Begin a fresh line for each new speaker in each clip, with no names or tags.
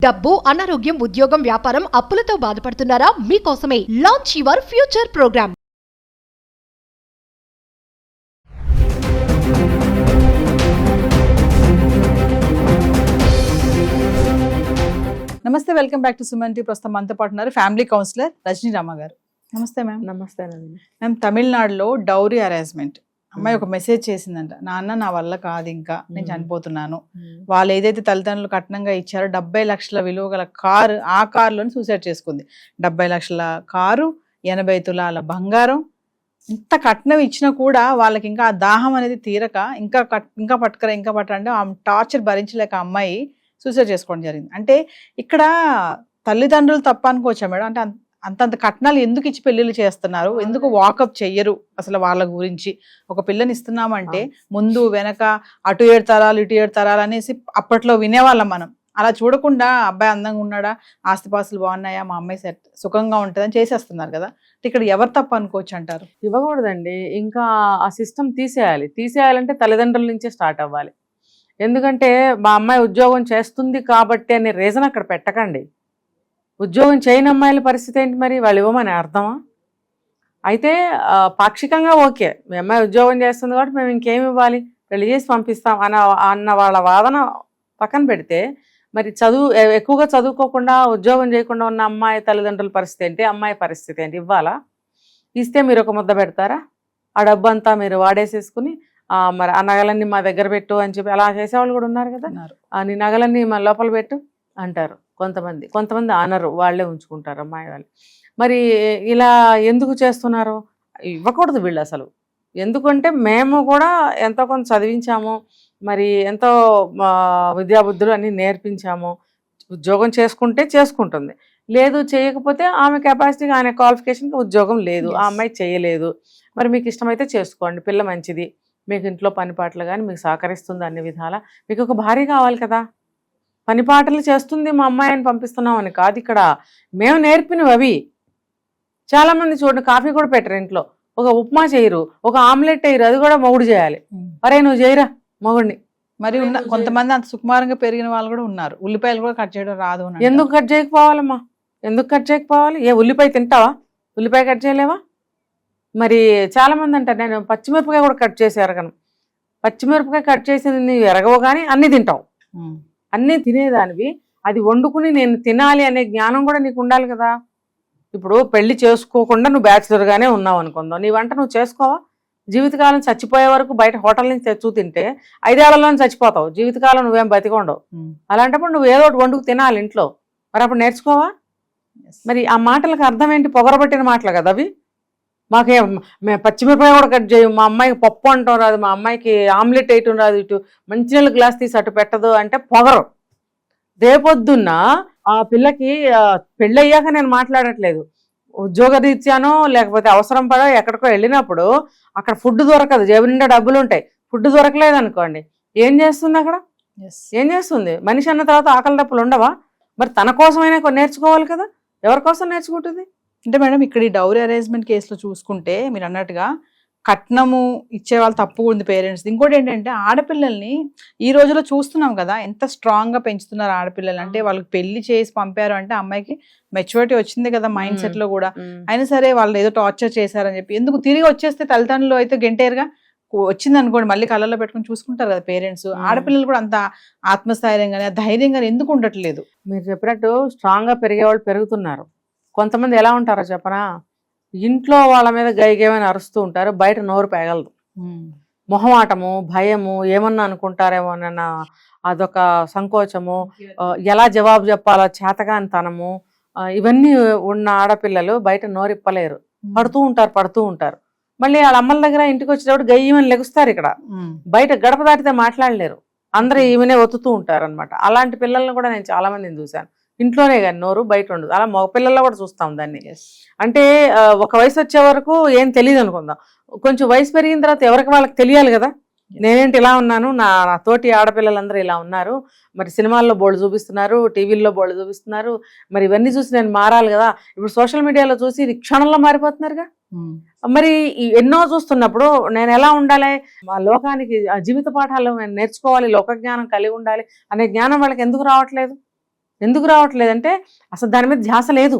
డబ్బు, అనారోగ్యం, ఉద్యోగం, వ్యాపారం, అప్పులతో బాధపడుతున్నారా? మీకోసమే లాంచ్ యువర్ ఫ్యూచర్ ప్రోగ్రామ్.
నమస్తే, welcome back to Suman TV. ప్రస్తుతం మనతో పాటు ఉన్నారు ఫ్యామిలీ కౌన్సిలర్ రజనీ రామ గారు. నమస్తే మ్యామ్.
నమస్తే
మ్యామ్, తమిళనాడులో డౌరీ అరేంజ్మెంట్ అమ్మాయి ఒక మెసేజ్ చేసిందంట, నాన్న నా వల్ల కాదు, ఇంకా నేను చనిపోతున్నాను. వాళ్ళు ఏదైతే తల్లిదండ్రులు కట్నంగా ఇచ్చారో 70 లక్షల విలువ గల కారు, ఆ కారులోని సూసైడ్ చేసుకుంది. 70 లక్షల కారు, 80 తులాల బంగారం, ఇంత కట్నం ఇచ్చినా కూడా వాళ్ళకి ఇంకా ఆ దాహం అనేది తీరక ఇంకా పట్టరంటే ఆ టార్చర్ భరించలేక అమ్మాయి సూసైడ్ చేసుకోవడం జరిగింది. అంటే ఇక్కడ తల్లిదండ్రులు తప్ప అనుకోవచ్చా మేడం? అంటే అంతంత కట్నాలు ఎందుకు ఇచ్చి పెళ్లిళ్ళు చేస్తున్నారు? ఎందుకు వాకప్ చెయ్యరు? అసలు వాళ్ళ గురించి ఒక పిల్లని ఇస్తున్నామంటే ముందు వెనక అటు 7 తరాలు ఇటు 7 తరాలు అనేసి అప్పట్లో వినేవాళ్ళం మనం. అలా చూడకుండా అబ్బాయి అందంగా ఉన్నాడా, ఆస్తిపాస్తులు బాగున్నాయా, మా అమ్మాయి సెట్ సుఖంగా ఉంటుందని చేసేస్తున్నారు కదా. ఇక్కడ ఎవరు తప్ప అనుకోవచ్చు అంటారు?
ఇవ్వకూడదండి. ఇంకా ఆ సిస్టమ్ తీసేయాలంటే తల్లిదండ్రుల నుంచే స్టార్ట్ అవ్వాలి. ఎందుకంటే మా అమ్మాయి ఉద్యోగం చేస్తుంది కాబట్టి అనే రీజన్ అక్కడ పెట్టకండి. ఉద్యోగం చేయని అమ్మాయిల పరిస్థితి ఏంటి మరి? వాళ్ళు ఇవ్వమని అర్థమా? అయితే పాక్షికంగా ఓకే, మీ అమ్మాయి ఉద్యోగం చేస్తుంది కాబట్టి మేము ఇంకేమి ఇవ్వాలి, పెళ్లి చేసి పంపిస్తాం అన్న వాళ్ళ వాదన పక్కన పెడితే, మరి ఎక్కువగా చదువుకోకుండా ఉద్యోగం చేయకుండా ఉన్న అమ్మాయి తల్లిదండ్రుల పరిస్థితి ఏంటి, అమ్మాయి పరిస్థితి ఏంటి? ఇవ్వాలా? ఇస్తే మీరు ఒక ముద్ద పెడతారా? ఆ డబ్బు అంతా మీరు వాడేసేసుకుని మరి ఆ నగలన్నీ మా దగ్గర పెట్టు అని చెప్పి అలా చేసేవాళ్ళు కూడా ఉన్నారు కదా. నీ నగలన్నీ మా లోపల పెట్టు అంటారు కొంతమంది అనరు, వాళ్ళే ఉంచుకుంటారు అమ్మాయి వాళ్ళు. మరి ఇలా ఎందుకు చేస్తున్నారు? ఇవ్వకూడదు వీళ్ళు అసలు. ఎందుకంటే మేము కూడా ఎంతో కొంత చదివించాము, మరి ఎంతో విద్యాబుద్ధులు అన్నీ నేర్పించాము. ఉద్యోగం చేసుకుంటే చేసుకుంటుంది, లేదు చేయకపోతే ఆమె కెపాసిటీగా, ఆమె క్వాలిఫికేషన్కి ఉద్యోగం లేదు, ఆ అమ్మాయి చేయలేదు. మరి మీకు ఇష్టమైతే చేసుకోండి, పిల్ల మంచిది, మీకు ఇంట్లో పని పాటలు కానీ మీకు సహకరిస్తుంది అన్ని విధాల. మీకు ఒక భార్య కావాలి కదా, పని పాటలు చేస్తుంది మా అమ్మాయిని పంపిస్తున్నాం అని కాదు. ఇక్కడ మేము నేర్పినవి అవి. చాలామంది చూడండి, కాఫీ కూడా పెట్టరు ఇంట్లో, ఒక ఉప్మా చేయరు, ఒక ఆమ్లెట్ వేయరు, అది కూడా మొగుడు చేయాలి. అరే నువ్వు చేయరా మొగుడిని.
మరి కొంతమంది అంత సుకుమారంగా పెరిగిన వాళ్ళు కూడా ఉన్నారు, ఉల్లిపాయలు కూడా కట్ చేయడం రాదు.
ఎందుకు కట్ చేయకపోవాలమ్మా? ఎందుకు కట్ చేయకపోవాలి? ఏ ఉల్లిపాయ తింటావా? ఉల్లిపాయ కట్ చేయలేవా? మరి చాలామంది అంటారు, నేను పచ్చిమిరపకాయ కూడా కట్ చేసి ఎరగను. పచ్చిమిరపకాయ కట్ చేసింది నీవు ఎరగవు కానీ అన్నీ తింటావు. అన్నీ తినేదానివి, అది వండుకుని నేను తినాలి అనే జ్ఞానం కూడా నీకు ఉండాలి కదా. ఇప్పుడు పెళ్లి చేసుకోకుండా నువ్వు బ్యాచులర్గానే ఉన్నావు అనుకుందాం, నీ వంట నువ్వు చేసుకోవా? జీవితకాలం చచ్చిపోయే వరకు బయట హోటల్ నుంచి తెచ్చు తింటే 5 ఏళ్లలో చచ్చిపోతావు, జీవితకాలం నువ్వేం బతికొండవు. అలాంటప్పుడు నువ్వు ఏదో ఒకటి వండుకు తినాలి ఇంట్లో, మరి అప్పుడు నేర్చుకోవా? మరి ఆ మాటలకు అర్థం ఏంటి? పొగరబట్టిన మాటలు కదా అవి. మేము పచ్చిమిరపకాయ కూడా కట్ చేయం, మా అమ్మాయికి పప్పు అంటాం రాదు, మా అమ్మాయికి ఆమ్లెట్ వేయటం రాదు, ఇటు మంచినీళ్ళ గ్లాస్ తీసి అటు పెట్టదు అంటే పొగరు. రేపొద్దున్న ఆ పిల్లకి పెళ్ళి అయ్యాక నేను మాట్లాడట్లేదు, ఉద్యోగ రీత్యానో లేకపోతే అవసరం పడో ఎక్కడికో వెళ్ళినప్పుడు అక్కడ ఫుడ్ దొరకదు, జేబు నిండా డబ్బులు ఉంటాయి, ఫుడ్ దొరకలేదు అనుకోండి, ఏం చేస్తుంది అక్కడ? ఏం చేస్తుంది? మనిషి అన్న తర్వాత ఆకలి డబ్బులు ఉండవా? మరి తన కోసమైనా నేర్చుకోవాలి కదా. ఎవరి కోసం నేర్చుకుంటుంది?
అంటే మేడం, ఇక్కడ ఈ డౌరీ అరేంజ్మెంట్ కేసులో చూసుకుంటే మీరు అన్నట్టుగా కట్నము ఇచ్చే వాళ్ళు తప్పు ఉంది పేరెంట్స్. ఇంకోటి ఏంటంటే ఆడపిల్లల్ని ఈ రోజులో చూస్తున్నాం కదా, ఎంత స్ట్రాంగ్ గా పెంచుతున్నారు ఆడపిల్లలు. అంటే వాళ్ళకి పెళ్లి చేసి పంపారు అంటే అమ్మాయికి మెచ్యూరిటీ వచ్చింది కదా మైండ్ సెట్ లో కూడా. అయినా సరే వాళ్ళు ఏదో టార్చర్ చేశారని చెప్పి ఎందుకు తిరిగి వచ్చేస్తే తల్లిదండ్రులు అయితే గంటేరుగా వచ్చింది అనుకోండి, మళ్ళీ కళ్ళల్లో పెట్టుకుని చూసుకుంటారు కదా పేరెంట్స్. ఆడపిల్లలు కూడా అంత ఆత్మస్థైర్యంగానే ధైర్యంగా ఎందుకు ఉండట్లేదు?
మీరు చెప్పినట్టు స్ట్రాంగ్ గా పెరిగేవాళ్ళు పెరుగుతున్నారు. కొంతమంది ఎలా ఉంటారో చెప్పనా, ఇంట్లో వాళ్ళ మీద గైగేమని అరుస్తూ ఉంటారు, బయట నోరు పేగలదు. మొహమాటము, భయము, ఏమన్నా అనుకుంటారేమో అన్న అదొక సంకోచము, ఎలా జవాబు చెప్పాలో చేతగానితనము, ఇవన్నీ ఉన్న ఆడపిల్లలు బయట నోరిప్పలేరు, పడుతూ ఉంటారు. మళ్ళీ వాళ్ళ అమ్మల దగ్గర ఇంటికి వచ్చేటప్పుడు గయ్యమని లెగుస్తారు. ఇక్కడ బయట గడప దాటితే మాట్లాడలేరు, అందరూ ఈమెనే ఒత్తుతూ ఉంటారు అనమాట. అలాంటి పిల్లల్ని కూడా నేను చాలా మందిని చూశాను. ఇంట్లోనే కానీ నోరు బయట ఉండదు. అలా మగ పిల్లల్లో కూడా చూస్తాం దాన్ని. అంటే ఒక వయసు వచ్చే వరకు ఏం తెలియదు అనుకుందాం, కొంచెం వయసు పెరిగిన తర్వాత ఎవరికి వాళ్ళకి తెలియాలి కదా. నేనేంటి ఇలా ఉన్నాను, నా తోటి ఆడపిల్లలందరూ ఇలా ఉన్నారు, మరి సినిమాల్లో బోర్డు చూపిస్తున్నారు, టీవీల్లో బోర్డు చూపిస్తున్నారు, మరి ఇవన్నీ చూసి నేను మారాలి కదా. ఇప్పుడు సోషల్ మీడియాలో చూసి క్షణంలో మారిపోతున్నారుగా. మరి ఎన్నో చూస్తున్నప్పుడు నేను ఎలా ఉండాలి, మా లోకానికి జీవిత పాఠాలు నేర్చుకోవాలి, లోక జ్ఞానం కలిగి ఉండాలి అనే జ్ఞానం వాళ్ళకి ఎందుకు రావట్లేదు? ఎందుకు రావట్లేదంటే అసలు దాని మీద ధ్యాస లేదు.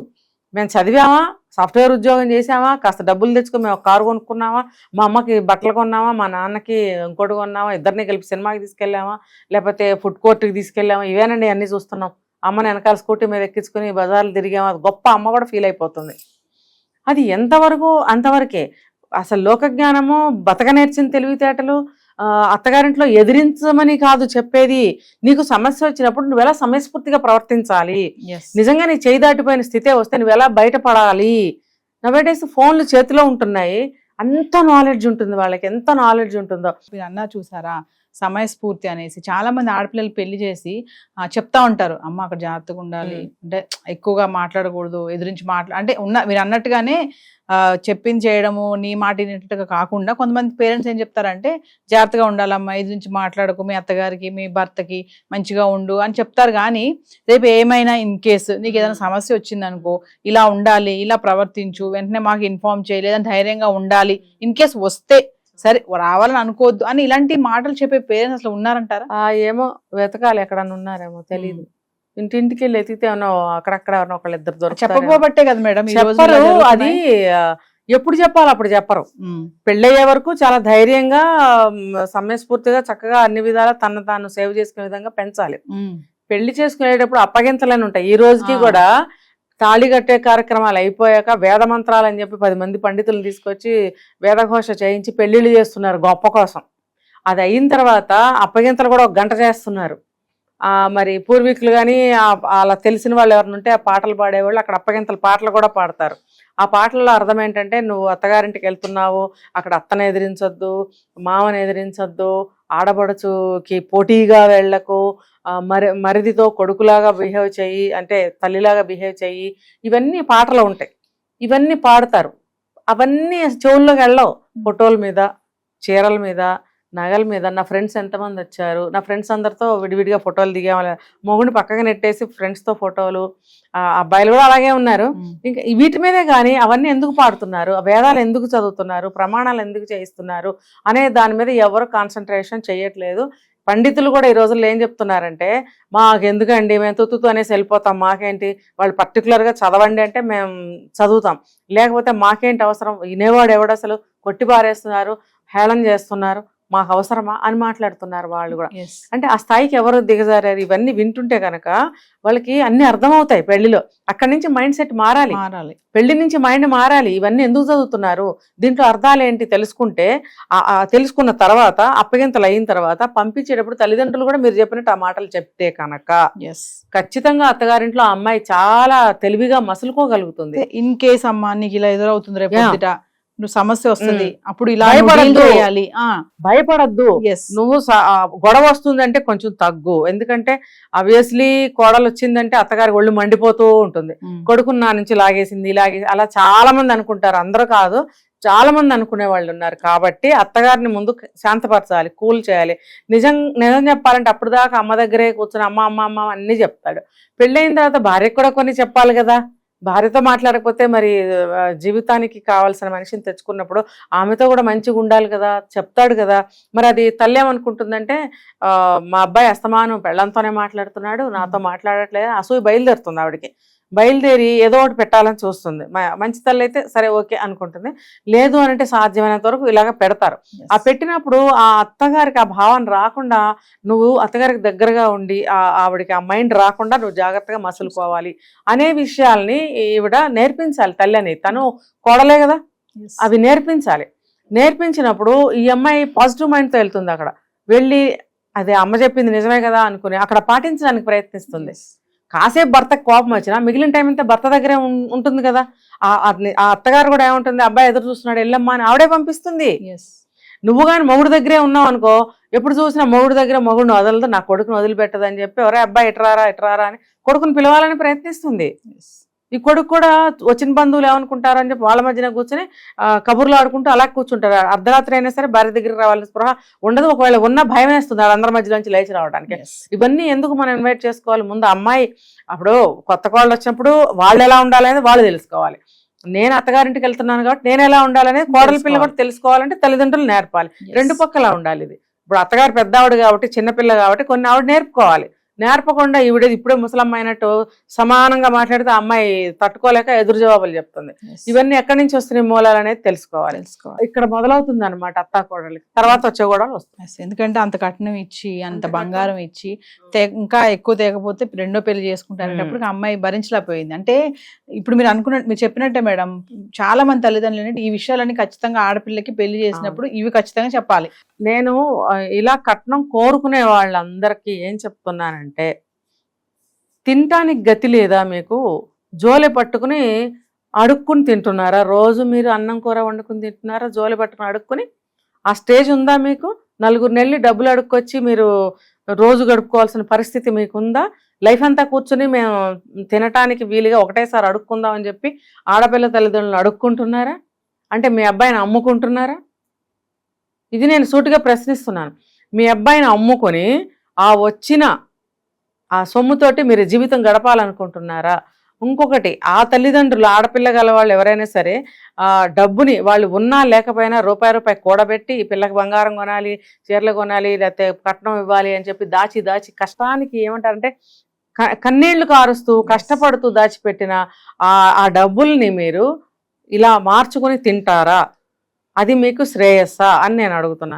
మేము చదివామా, సాఫ్ట్వేర్ ఉద్యోగం చేసామా, కాస్త డబ్బులు తెచ్చుకొని మేము ఒక కారు కొనుక్కున్నామా, మా అమ్మకి బట్టలు కొన్నామా, మా నాన్నకి ఇంకోటి కొన్నామా, ఇద్దరిని కలిపి సినిమాకి తీసుకెళ్ళామా, లేకపోతే ఫుడ్ కోర్ట్కి తీసుకెళ్ళామా, ఇవేనండి అన్నీ చూస్తున్నాం. అమ్మని వెనకాల స్కూటీ మీద ఎక్కించుకుని బజార్లు తిరిగామా, అది గొప్ప అమ్మ కూడా ఫీల్ అయిపోతుంది. అది ఎంతవరకు అంతవరకే. అసలు లోకజ్ఞానము, బతక నేర్చిన తెలివితేటలు అత్తగారింట్లో ఎదిరించమని కాదు చెప్పేది. నీకు సమస్య వచ్చినప్పుడు నువ్వు ఎలా సమయస్ఫూర్తిగా ప్రవర్తించాలి, నిజంగా నీ చేయి దాటిపోయిన స్థితే వస్తే నువ్వు ఎలా బయటపడాలి. నవేడేస్ ఫోన్లు చేతిలో ఉంటున్నాయి, అంత నాలెడ్జ్ ఉంటుంది వాళ్ళకి, ఎంత నాలెడ్జ్ ఉంటుందో.
మీరు అన్నా చూసారా సమయస్ఫూర్తి అనేసి, చాలా మంది ఆడపిల్లలు పెళ్లి చేసి చెప్తా ఉంటారు, అమ్మ అక్కడ జాగ్రత్తగా ఉండాలి, అంటే ఎక్కువగా మాట్లాడకూడదు, ఎదురించి అంటే మీరు అన్నట్టుగానే చెప్పింది చేయడము, నీ మాట వినేటట్టుగా కాకుండా కొంతమంది పేరెంట్స్ ఏం చెప్తారంటే జాగ్రత్తగా ఉండాలమ్మా, ఎదురించి మాట్లాడకు, మీ అత్తగారికి మీ భర్తకి మంచిగా ఉండు అని చెప్తారు. కానీ రేపు ఏమైనా ఇన్ కేసు నీకు ఏదైనా సమస్య వచ్చిందనుకో, ఇలా ఉండాలి, ఇలా ప్రవర్తించు, వెంటనే మాకు ఇన్ఫార్మ్ చేయలేదని ధైర్యంగా ఉండాలి, ఇన్ కేసు వస్తే సరే రావాలని అనుకోవద్దు అని ఇలాంటి మాటలు చెప్పే పేరెంట్స్ అసలు ఉన్నారంటారా?
ఏమో వెతకాలి, ఎక్కడన్నా ఉన్నారేమో తెలియదు. ఇంటింటికి వెళ్ళి ఎతికితే అక్కడక్కడ ఒకళ్ళు ఇద్దరు దొరుకుతారు.
చెప్పబోబట్టే కదా మేడం
చెప్పరు. అది ఎప్పుడు చెప్పాలి అప్పుడు చెప్పరు. పెళ్ళయ్యే వరకు చాలా ధైర్యంగా సమయస్ఫూర్తిగా చక్కగా అన్ని విధాలా తను తాను సేవ్ చేసుకునే విధంగా పెంచాలి. పెళ్లి చేసుకునేటప్పుడు అప్పగింతలని ఉంటాయి. ఈ రోజుకి కూడా తాళి కట్టే కార్యక్రమాలు అయిపోయాక వేద మంత్రాలు అని చెప్పి 10 మంది పండితులను తీసుకొచ్చి వేదఘోష చేయించి పెళ్లిళ్ళు చేస్తున్నారు గొప్ప కోసం. అది అయిన తర్వాత అప్పగింతలు కూడా 1 గంట చేస్తున్నారు. మరి పూర్వీకులు కానీ అలా తెలిసిన వాళ్ళు ఎవరిని ఉంటే ఆ పాటలు పాడేవాళ్ళు అక్కడ అప్పగింతల పాటలు కూడా పాడతారు. ఆ పాటల్లో అర్థం ఏంటంటే, నువ్వు అత్తగారింటికి వెళ్తున్నావు, అక్కడ అత్తను ఎదిరించొద్దు, మామని ఎదిరించొద్దు, ఆడబడుచుకి పోటీగా వెళ్ళకు, మరిదితో కొడుకులాగా బిహేవ్ చెయ్యి, అంటే తల్లిలాగా బిహేవ్ చెయ్యి, ఇవన్నీ పాటలు ఉంటాయి. ఇవన్నీ పాడతారు. అవన్నీ చెవుల్లోకి వెళ్ళవు. ఫోటోల మీద, చీరల మీద, నగల మీద. నా ఫ్రెండ్స్ ఎంతమంది వచ్చారు, నా ఫ్రెండ్స్ అందరితో విడివిడిగా ఫోటోలు దిగాము, మొగుడిని పక్కగా నెట్టేసి ఫ్రెండ్స్తో ఫోటోలు, అబ్బాయిలు కూడా అలాగే ఉన్నారు. ఇంకా వీటి మీదే కానీ అవన్నీ ఎందుకు పాడుతున్నారు, వేదాలు ఎందుకు చదువుతున్నారు, ప్రమాణాలు ఎందుకు చేయిస్తున్నారు అనే దాని మీద ఎవరు కాన్సన్ట్రేషన్ చేయట్లేదు. పండితులు కూడా ఈ రోజుల్లో ఏం చెప్తున్నారంటే, మాకెందుకండి, మేము తుత్తుతూ అనేసి వెళ్ళిపోతాం, మాకేంటి, వాళ్ళు పర్టికులర్గా చదవండి అంటే మేము చదువుతాం, లేకపోతే మాకేంటి అవసరం, వినేవాడు ఎవడు, అసలు కొట్టి పారేస్తున్నారు, హేళన చేస్తున్నారు, మాకు అవసరమా అని మాట్లాడుతున్నారు వాళ్ళు కూడా. అంటే ఆ స్థాయికి ఎవరు దిగజారారు. ఇవన్నీ వింటుంటే కనుక వాళ్ళకి అన్ని అర్థమవుతాయి పెళ్లిలో. అక్కడి నుంచి మైండ్ సెట్ మారాలి, పెళ్లి నుంచి మైండ్ మారాలి. ఇవన్నీ ఎందుకు చదువుతున్నారు, దీంట్లో అర్థాలు ఏంటి తెలుసుకుంటే, తెలుసుకున్న తర్వాత అప్పగింతలు అయిన తర్వాత పంపించేటప్పుడు తల్లిదండ్రులు కూడా మీరు చెప్పినట్టు ఆ మాటలు చెప్తే కనుక ఖచ్చితంగా అత్తగారింట్లో ఆ అమ్మాయి చాలా తెలివిగా మసులుకోగలుగుతుంది.
ఇన్ కేస్ అమ్మా నీకు ఇలా ఎదురవుతుంది రేపు నువ్వు సమస్య వస్తుంది, అప్పుడు ఇలా
భయపడద్దు. నువ్వు గొడవ వస్తుందంటే కొంచెం తగ్గు. ఎందుకంటే ఆబ్వియస్లీ కోడలు వచ్చిందంటే అత్తగారి ఒళ్ళు మండిపోతూ ఉంటుంది, కొడుకుని నా నుంచి లాగేసింది అలా చాలా మంది అనుకుంటారు. అందరూ కాదు, చాలా మంది అనుకునే వాళ్ళు ఉన్నారు. కాబట్టి అత్తగారిని ముందు శాంతపరచాలి, కూల్ చేయాలి. నిజం చెప్పాలంటే అప్పుడు దాకా అమ్మ దగ్గరే కూర్చొని అమ్మ అమ్మ అమ్మ అన్నీ చెప్తాడు. పెళ్ళైన తర్వాత భార్యకు కూడా కొన్ని చెప్పాలి కదా. భార్యతో మాట్లాడకపోతే మరి జీవితానికి కావాల్సిన మనిషిని తెచ్చుకున్నప్పుడు ఆమెతో కూడా మంచిగా ఉండాలి కదా, చెప్తాడు కదా. మరి అది తల్లి ఏమనుకుంటుందంటే, మా అబ్బాయి అస్తమానం పెళ్ళంతోనే మాట్లాడుతున్నాడు, నాతో మాట్లాడట్లేదు, అసూయ బయలుదేరుతుంది ఆవిడకి. బయలుదేరి ఏదో ఒకటి పెట్టాలని చూస్తుంది. మంచి తల్లి అయితే సరే ఓకే అనుకుంటుంది. లేదు అని అంటే సాధ్యమైనంత వరకు ఇలాగ పెడతారు. ఆ పెట్టినప్పుడు ఆ అత్తగారికి ఆ భావన రాకుండా నువ్వు అత్తగారికి దగ్గరగా ఉండి ఆవిడకి ఆ మైండ్ రాకుండా నువ్వు జాగ్రత్తగా మసులుకోవాలి అనే విషయాల్ని ఈవిడ నేర్పించాలి. తల్లి అని, తను కోడలే కదా, అవి నేర్పించాలి. నేర్పించినప్పుడు ఈ అమ్మాయి పాజిటివ్ మైండ్తో వెళ్తుంది. అక్కడ వెళ్ళి అదే అమ్మ చెప్పింది నిజమే కదా అనుకుని అక్కడ పాటించడానికి ప్రయత్నిస్తుంది. కాసేపు భర్తకు కోపం వచ్చినా మిగిలిన టైం అంతా భర్త దగ్గరే ఉంటుంది కదా. ఆ అత్తగారు కూడా ఏముంటుంది, అబ్బాయి ఎదురు చూస్తున్నాడు వెళ్ళమ్మా అని ఆవిడే పంపిస్తుంది. నువ్వు కానీ మొగుడు దగ్గరే ఉన్నావు అనుకో, ఎప్పుడు చూసినా మొగుడు దగ్గర మొగుడిని వదలదు, నా కొడుకుని వదిలిపెట్టదని చెప్పి ఎవరే అబ్బాయి ఇట్రారా అని కొడుకుని పిలవాలని ప్రయత్నిస్తుంది. ఈ కొడుకు కూడా వచ్చిన బంధువులు ఏమనుకుంటారు అని చెప్పి వాళ్ళ మధ్యన కూర్చొని కబుర్లు ఆడుకుంటూ అలా కూర్చుంటారు. అర్ధరాత్రి అయినా సరే భార్య దగ్గరికి రావాలని స్పృహ ఉండదు. ఒకవేళ ఉన్న భయం వేస్తుంది వాళ్ళందరి మధ్యలోంచి లేచి రావడానికి. ఇవన్నీ ఎందుకు మనం ఇన్వైట్ చేసుకోవాలి? ముందు అమ్మాయి అప్పుడు కొత్త కోళ్ళు వచ్చినప్పుడు వాళ్ళు ఎలా ఉండాలనేది వాళ్ళు తెలుసుకోవాలి. నేను అత్తగారింటికి వెళ్తున్నాను కాబట్టి నేను ఎలా ఉండాలనేది కోడలి పిల్ల కూడా తెలుసుకోవాలంటే తల్లిదండ్రులు నేర్పాలి. రెండు పక్కలా ఉండాలి ఇది. ఇప్పుడు అత్తగారు పెద్ద ఆవిడ కాబట్టి చిన్నపిల్ల కాబట్టి కొన్ని ఆవిడ నేర్పుకోవాలి. నేర్పకుండా ఈవిడేది ఇప్పుడే ముసలమ్మ అయినట్టు సమానంగా మాట్లాడితే ఆ అమ్మాయి తట్టుకోలేక ఎదురు జవాబులు చెప్తుంది. ఇవన్నీ ఎక్కడి నుంచి వస్తున్నాయి మూలాలు అనేది తెలుసుకోవాలి. ఇక్కడ మొదలవుతుంది అనమాట అత్తా కోడలికి, తర్వాత వచ్చే గొడవలు వస్తాయి.
ఎందుకంటే అంత కట్నం ఇచ్చి అంత బంగారం ఇచ్చి ఇంకా ఎక్కువ తేకపోతే రెండో పెళ్లి చేసుకుంటారనేటప్పుడు అమ్మాయి భరించలేకపోయింది. అంటే ఇప్పుడు మీరు చెప్పినట్టే మేడం, చాలా మంది తల్లిదండ్రులు ఈ విషయాలన్నీ ఖచ్చితంగా ఆడపిల్లకి పెళ్లి చేసినప్పుడు ఇవి ఖచ్చితంగా చెప్పాలి.
నేను ఇలా కట్నం కోరుకునే వాళ్ళందరికీ ఏం చెప్తున్నానంటే, తినటానికి గతి లేదా మీకు? జోలె పట్టుకుని అడుక్కుని తింటున్నారా? రోజు మీరు అన్నం కూర వండుకుని తింటున్నారా? జోలె పట్టుకుని అడుక్కుని ఆ స్టేజ్ ఉందా మీకు? 4 నెలలు డబ్బులు అడుక్కొచ్చి మీరు రోజు గడుపుకోవాల్సిన పరిస్థితి మీకుందా? లైఫ్ అంతా కూర్చుని మేము తినటానికి వీలుగా ఒకటేసారి అడుక్కుందాం అని చెప్పి ఆడపిల్ల తల్లిదండ్రులు అడుక్కుంటున్నారా? అంటే మీ అబ్బాయిని అమ్ముకుంటున్నారా? ఇది నేను సూటిగా ప్రశ్నిస్తున్నాను. మీ అబ్బాయిని అమ్ముకొని ఆ వచ్చిన ఆ సొమ్ముతోటి మీరు జీవితం గడపాలనుకుంటున్నారా? ఇంకొకటి, ఆ తల్లిదండ్రులు ఆడపిల్ల గల వాళ్ళు ఎవరైనా సరే ఆ డబ్బుని వాళ్ళు ఉన్నా లేకపోయినా రూపాయి కూడబెట్టి ఈ పిల్లకి బంగారం కొనాలి, చీరలు కొనాలి, లేకపోతే కట్నం ఇవ్వాలి అని చెప్పి దాచి దాచి కష్టానికి ఏమంటారంటే కన్నీళ్లు కారుస్తూ కష్టపడుతూ దాచిపెట్టిన ఆ డబ్బుల్ని మీరు ఇలా మార్చుకొని తింటారా? అది మీకు శ్రేయస్సా అని నేను అడుగుతున్నా.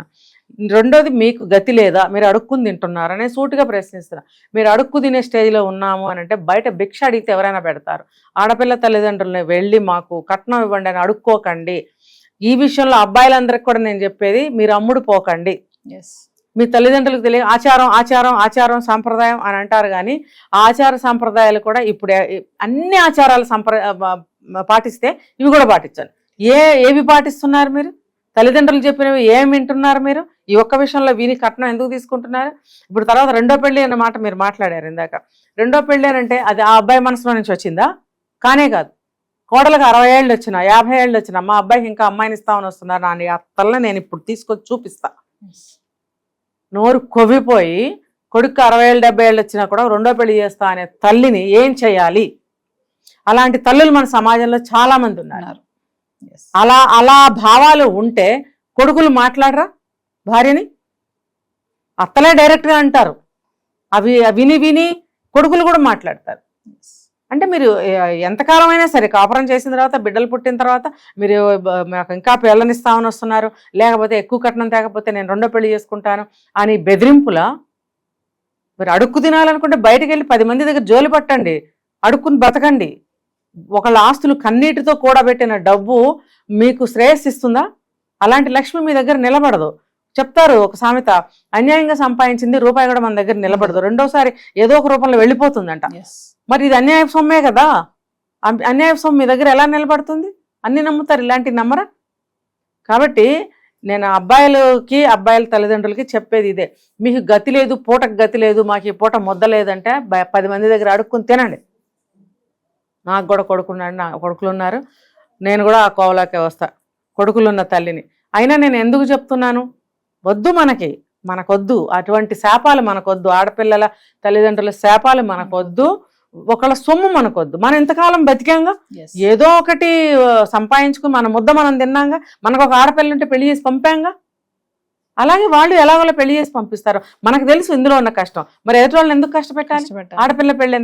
రెండోది, మీకు గతి లేదా? మీరు అడుక్కుని తింటున్నారా? నేను సూటిగా ప్రశ్నిస్తున్నా. మీరు అడుక్కు తినే స్టేజ్లో ఉన్నాము అని అంటే బయట భిక్ష అడిగితే ఎవరైనా పెడతారు. ఆడపిల్ల తల్లిదండ్రులని వెళ్ళి మాకు కట్నం ఇవ్వండి అని అడుక్కోకండి. ఈ విషయంలో అబ్బాయిలందరికీ కూడా నేను చెప్పేది, మీరు అమ్ముడు పోకండి. మీ తల్లిదండ్రులకు తెలియ ఆచారం ఆచారం ఆచారం సాంప్రదాయం అని అంటారు, కానీ ఆచార సాంప్రదాయాలు కూడా ఇప్పుడు అన్ని ఆచారాలు పాటిస్తే ఇవి కూడా పాటించాలి. ఏవి పాటిస్తున్నారు మీరు? తల్లిదండ్రులు చెప్పినవి ఏం వింటున్నారు మీరు? ఈ ఒక్క విషయంలో వీని కట్నం ఎందుకు తీసుకుంటున్నారు? ఇప్పుడు తర్వాత రెండో పెళ్లి అన్న మాట మీరు మాట్లాడారు ఇందాక. రెండో పెళ్లి అంటే అది ఆ అబ్బాయి మనసులో నుంచి వచ్చిందా? కానే కాదు. కోడలకు 60 ఏళ్ళు వచ్చినా 50 ఏళ్ళు వచ్చినా మా అబ్బాయికి ఇంకా అమ్మాయిని ఇస్తామని వస్తున్నారు నా అత్తల్ని నేను ఇప్పుడు తీసుకొచ్చి చూపిస్తా. నోరు కొవ్విపోయి కొడుకు 60 ఏళ్ళు 70 ఏళ్ళు వచ్చినా కూడా రెండో పెళ్లి చేస్తా అనే తల్లిని ఏం చేయాలి? అలాంటి తల్లులు మన సమాజంలో చాలా మంది ఉన్నారు. అలా భావాలు ఉంటే కొడుకులు మాట్లాడరా భార్యని? అత్తలే డైరెక్ట్గా అంటారు. అవి విని కొడుకులు కూడా మాట్లాడతారు. అంటే మీరు ఎంతకాలం అయినా సరే కాపురం చేసిన తర్వాత బిడ్డలు పుట్టిన తర్వాత మీరు మాకు ఇంకా పిల్లనిస్తామని వస్తున్నారు, లేకపోతే ఎక్కువ కట్నం తేకపోతే నేను రెండో పెళ్లి చేసుకుంటాను అని బెదిరింపులా? మీరు అడుక్కు తినాలనుకుంటే బయటకు వెళ్ళి 10 మంది దగ్గర జోలి పట్టండి, అడుక్కుని బతకండి. ఒకళ్ళ ఆస్తులు కన్నీటితో కూడబెట్టిన డబ్బు మీకు శ్రేయస్సిస్తుందా? అలాంటి లక్ష్మి మీ దగ్గర నిలబడదు. చెప్తారు ఒక సామెత, అన్యాయంగా సంపాదించింది రూపాయి కూడా మన దగ్గర నిలబడదు, రెండోసారి ఏదో ఒక రూపంలో వెళ్ళిపోతుందంట. మరి ఇది అన్యాయ సొమ్మే కదా. అన్యాయ సొమ్ము మీ దగ్గర ఎలా నిలబడుతుంది? అన్ని నమ్ముతారు, ఇలాంటివి నమ్మరా? కాబట్టి నేను అబ్బాయిల తల్లిదండ్రులకి చెప్పేది ఇదే, మీకు గతి లేదు, పూటకు గతి లేదు, మాకు ఈ పూట ముద్ద లేదంటే 10 మంది దగ్గర అడుక్కుని తినండి. నాకు కూడా కొడుకులు ఉన్నారు, నేను కూడా ఆ కోవలోకే వస్తా, కొడుకులున్న తల్లిని. అయినా నేను ఎందుకు చెప్తున్నాను, వద్దు మనకొద్దు అటువంటి శాపాలు మనకొద్దు, ఆడపిల్లల తల్లిదండ్రుల శాపాలు మనకొద్దు, ఒకళ్ళ సొమ్ము మనకొద్దు. మనం ఎంతకాలం బతికాంగా, ఏదో ఒకటి సంపాదించుకుని మన ముద్ద మనం తిన్నాంగా, మనకు ఒక ఆడపిల్ల ఉంటే పెళ్లి చేసి పంపాంగా. అలాగే వాళ్ళు ఎలాగోలా పెళ్లి చేసి పంపిస్తారు. మనకు తెలుసు ఇందులో ఉన్న కష్టం, మరి ఎదుటి వాళ్ళని ఎందుకు కష్టపెట్టాలి? ఆడపిల్ల పెళ్లి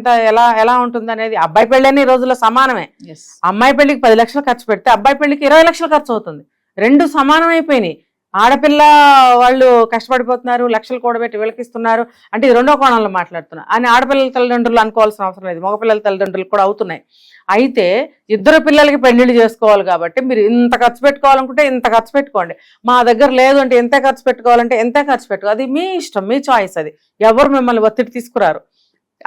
ఎలా ఉంటుంది అనేది. అబ్బాయి పెళ్లి అనే ఈ రోజుల్లో సమానమే. అమ్మాయి పెళ్లికి 10 లక్షలు ఖర్చు పెడితే అబ్బాయి పెళ్లికి 20 లక్షలు ఖర్చు అవుతుంది. 2 సమానం అయిపోయినాయి. ఆడపిల్ల వాళ్ళు కష్టపడిపోతున్నారు, లక్షలు కూడబెట్టి వీళ్ళకిస్తున్నారు అంటే ఇది రెండో కోణంలో మాట్లాడుతున్నారు అని ఆడపిల్లల తల్లిదండ్రులు అనుకోవాల్సిన అవసరం లేదు, మగపిల్లల తల్లిదండ్రులు కూడా అవుతున్నాయి. అయితే ఇద్దరు పిల్లలకి పెళ్లిళ్ళు చేసుకోవాలి కాబట్టి మీరు ఇంత ఖర్చు పెట్టుకోవాలనుకుంటే ఇంత ఖర్చు పెట్టుకోండి, మా దగ్గర లేదు అంటే ఎంత ఖర్చు పెట్టుకోవాలంటే ఎంత ఖర్చు పెట్టుకో, అది మీ ఇష్టం, మీ చాయిస్. అది ఎవరు మిమ్మల్ని ఒత్తిడి తీసుకురారు.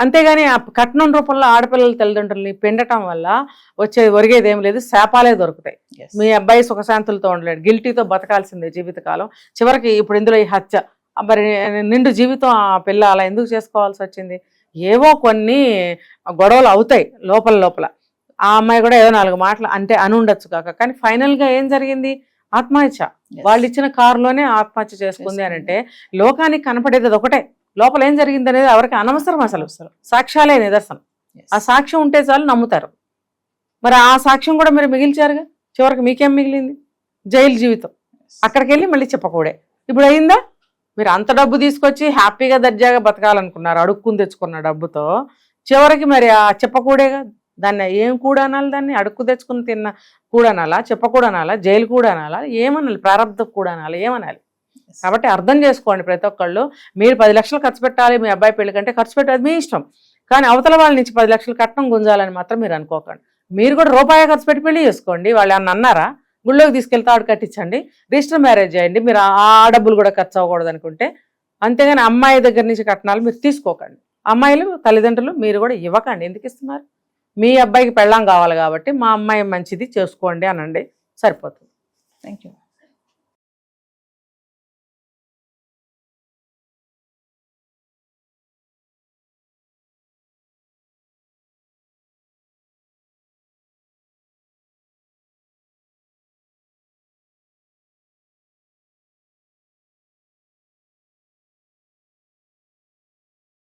అంతేగాని ఆ కట్నం రూపంలో ఆడపిల్లల తల్లిదండ్రుల్ని పెండటం వల్ల ఒరిగేది ఏం లేదు, శాపాలే దొరుకుతాయి. మీ అబ్బాయి సుఖశాంతులతో ఉండలేడు, గిల్టీతో బతకాల్సిందే జీవితకాలం. చివరికి ఇప్పుడు ఇందులో ఈ హత్య, మరి నిండు జీవితం ఆ పిల్ల అలా ఎందుకు చేసుకోవాల్సి వచ్చింది? ఏవో కొన్ని గొడవలు అవుతాయి లోపల. ఆ అమ్మాయి కూడా ఏదో 4 మాటలు అంటే అని ఉండొచ్చు కాక, కానీ ఫైనల్గా ఏం జరిగింది? ఆత్మహత్య. వాళ్ళు ఇచ్చిన కారులోనే ఆత్మహత్య చేసుకుంది అని అంటే లోకానికి కనపడేది అది ఒకటే, లోపల ఏం జరిగింది అనేది ఎవరికి అనవసరం. అసలు సాక్ష్యాలే నిదర్శనం. ఆ సాక్ష్యం ఉంటే చాలు నమ్ముతారు. మరి ఆ సాక్ష్యం కూడా మీరు మిగిల్చారుగా, చివరికి మీకేం మిగిలింది? జైలు జీవితం. అక్కడికి వెళ్ళి మళ్ళీ చెప్పకూడే. ఇప్పుడు అయిందా? మీరు అంత డబ్బు తీసుకొచ్చి హ్యాపీగా దర్జాగా బతకాలనుకున్నారు అడుక్కుని తెచ్చుకున్న డబ్బుతో, చివరికి మరి ఆ చెప్పకూడేగా దాన్ని ఏం కూడనాలి, దాన్ని అడుక్కు తెచ్చుకుని తిన్న కూడనాలా, చెప్పకూడనాలా, జైలు కూడనాలా, ఏమనాలి, ప్రారంభ కూడనాలా, ఏమనాలి? కాబట్టి అర్థం చేసుకోండి ప్రతి ఒక్కళ్ళు. మీరు 10 లక్షలు ఖర్చు పెట్టాలి మీ అబ్బాయి పెళ్లి కంటే, ఖర్చు పెట్టేది మీ ఇష్టం, కానీ అవతల వాళ్ళ నుంచి 10 లక్షలు కట్నం గుంజాలని మాత్రం మీరు అనుకోకండి. మీరు కూడా రూపాయి ఖర్చు పెట్టి పెళ్లి చేసుకోండి. వాళ్ళు ఏమన్నా అన్నారా? గుళ్ళోకి తీసుకెళ్తే ఆడు కట్టించండి, రిజిస్టర్ మ్యారేజ్ చేయండి. మీరు ఆ డబ్బులు కూడా ఖర్చు అవ్వకూడదు అనుకుంటే, అంతేగాని అమ్మాయి దగ్గర నుంచి కట్నాలు మీరు తీసుకోకండి. అమ్మాయిలు తల్లిదండ్రులు మీరు కూడా ఇవ్వకండి. ఎందుకు ఇస్తున్నారు? మీ అబ్బాయికి పెళ్ళాం కావాలి కాబట్టి మా అమ్మాయి మంచిది చేసుకోండి అనండి, సరిపోతుంది.
Thank you.